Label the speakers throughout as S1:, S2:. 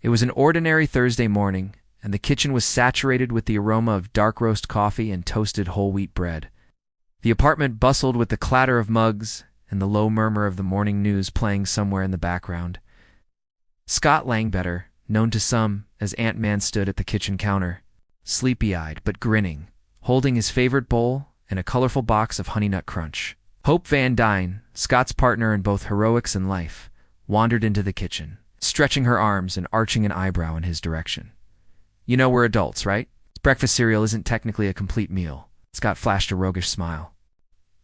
S1: It was an ordinary Thursday morning, and the kitchen was saturated with the aroma of dark roast coffee and toasted whole wheat bread. The apartment bustled with the clatter of mugs and the low murmur of the morning news playing somewhere in the background. Scott Langbetter, known to some as Ant-Man, stood at the kitchen counter, sleepy-eyed but grinning, holding his favorite bowl and a colorful box of Honey Nut Crunch. Hope Van Dyne, Scott's partner in both heroics and life, wandered into the kitchen, stretching her arms and arching an eyebrow in his direction. "You know we're adults, right? Breakfast cereal isn't technically a complete meal." Scott flashed a roguish smile.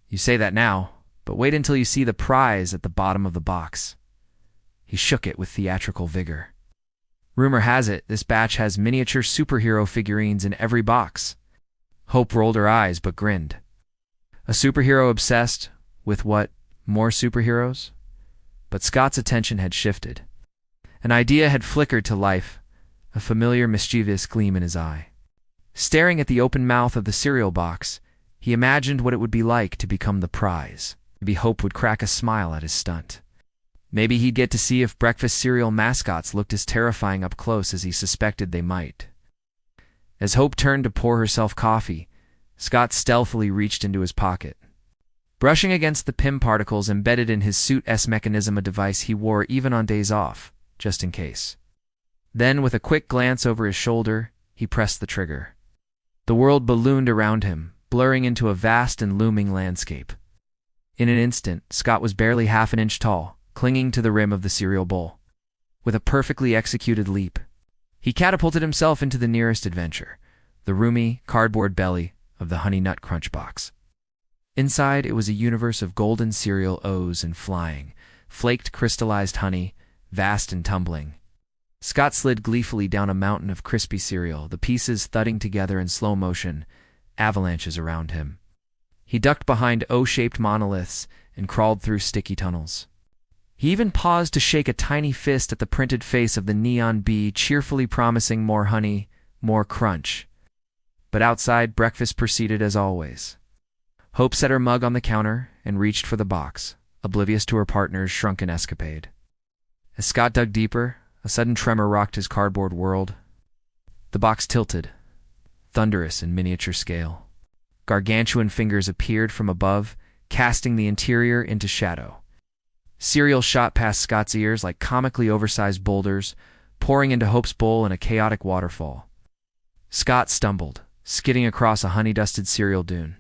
S1: "You say that now, but wait until you see the prize at the bottom of the box." He shook it with theatrical vigor. "Rumor has it this batch has miniature superhero figurines in every box." Hope rolled her eyes but grinned. A superhero obsessed with what? More superheroes? But Scott's attention had shifted. An idea had flickered to life, a familiar mischievous gleam in his eye. Staring at the open mouth of the cereal box, he imagined what it would be like to become the prize. Maybe Hope would crack a smile at his stunt. Maybe he'd get to see if breakfast cereal mascots looked as terrifying up close as he suspected they might. As Hope turned to pour herself coffee, Scott stealthily reached into his pocket. Brushing against the PIM particles embedded in his suit's mechanism, a device he wore even on days off, just in case. Then, with a quick glance over his shoulder, he pressed the trigger. The world ballooned around him, blurring into a vast and looming landscape. In an instant, Scott was barely half an inch tall, clinging to the rim of the cereal bowl. With a perfectly executed leap, he catapulted himself into the nearest adventure, the roomy, cardboard belly of the Honey Nut Crunch box. Inside, it was a universe of golden cereal O's and flying, flaked crystallized honey, vast and tumbling. Scott slid gleefully down a mountain of crispy cereal, the pieces thudding together in slow motion, avalanches around him. He ducked behind O-shaped monoliths and crawled through sticky tunnels. He even paused to shake a tiny fist at the printed face of the neon bee, cheerfully promising more honey, more crunch. But outside, breakfast proceeded as always. Hope set her mug on the counter and reached for the box, oblivious to her partner's shrunken escapade. As Scott dug deeper, a sudden tremor rocked his cardboard world. The box tilted, thunderous in miniature scale. Gargantuan fingers appeared from above, casting the interior into shadow. Cereal shot past Scott's ears like comically oversized boulders, pouring into Hope's bowl in a chaotic waterfall. Scott stumbled, skidding across a honey-dusted cereal dune.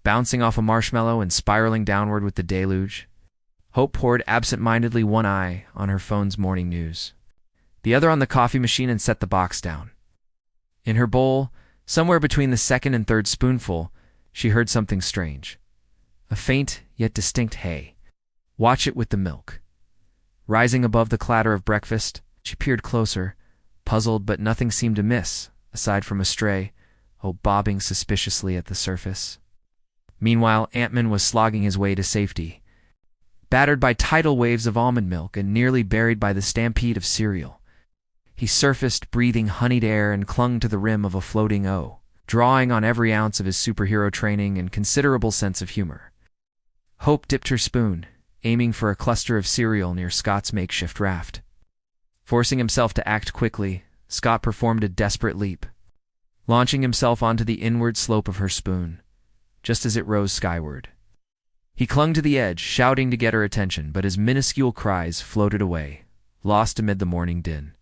S1: Bouncing off a marshmallow and spiraling downward with the deluge, Hope poured absent-mindedly one eye on her phone's morning news, the other on the coffee machine, and set the box down. In her bowl, somewhere between the second and third spoonful, she heard something strange. A faint yet distinct hey. "Watch it with the milk." Rising above the clatter of breakfast, she peered closer, puzzled, but nothing seemed amiss, aside from a stray, Hope bobbing suspiciously at the surface. Meanwhile, Ant-Man was slogging his way to safety, battered by tidal waves of almond milk and nearly buried by the stampede of cereal. He surfaced, breathing honeyed air, and clung to the rim of a floating O, drawing on every ounce of his superhero training and considerable sense of humor. Hope dipped her spoon, aiming for a cluster of cereal near Scott's makeshift raft. Forcing himself to act quickly, Scott performed a desperate leap, launching himself onto the inward slope of her spoon, just as it rose skyward. He clung to the edge, shouting to get her attention, but his minuscule cries floated away, lost amid the morning din.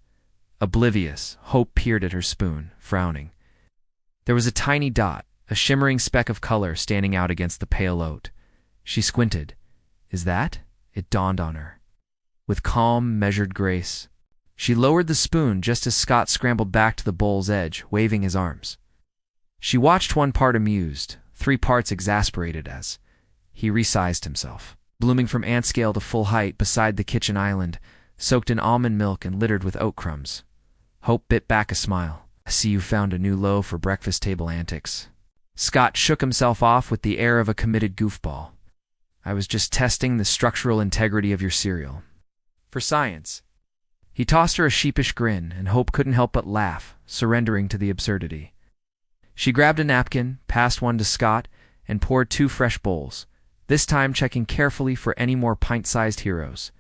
S1: Oblivious, Hope peered at her spoon, frowning. There was a tiny dot, a shimmering speck of color standing out against the pale oat. She squinted. "Is that?" It dawned on her. With calm, measured grace, she lowered the spoon just as Scott scrambled back to the bowl's edge, waving his arms. She watched, one part amused, 3 parts exasperated as he resized himself, blooming from ant scale to full height beside the kitchen island, soaked in almond milk and littered with oat crumbs. Hope bit back a smile. "I see you found a new low for breakfast table antics." Scott shook himself off with the air of a committed goofball. "I was just testing the structural integrity of your cereal. For science." He tossed her a sheepish grin, and Hope couldn't help but laugh, surrendering to the absurdity. She grabbed a napkin, passed one to Scott, and poured 2 fresh bowls, this time checking carefully for any more pint-sized heroes.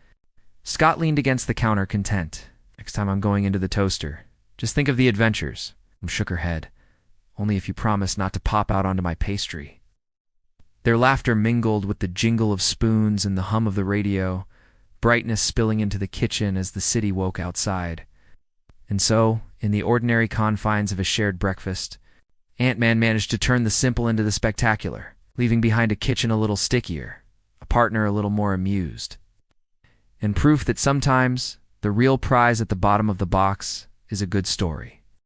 S1: Scott leaned against the counter, content. Next time I'm going into the toaster, just think of the adventures. Shook her head. Only if you promise not to pop out onto my pastry. Their laughter mingled with the jingle of spoons and the hum of the radio, brightness spilling into the kitchen as the city woke outside. And so, in the ordinary confines of a shared breakfast, Ant-Man managed to turn the simple into the spectacular, leaving behind a kitchen a little stickier, a partner a little more amused. And proof that sometimes the real prize at the bottom of the box is a good story.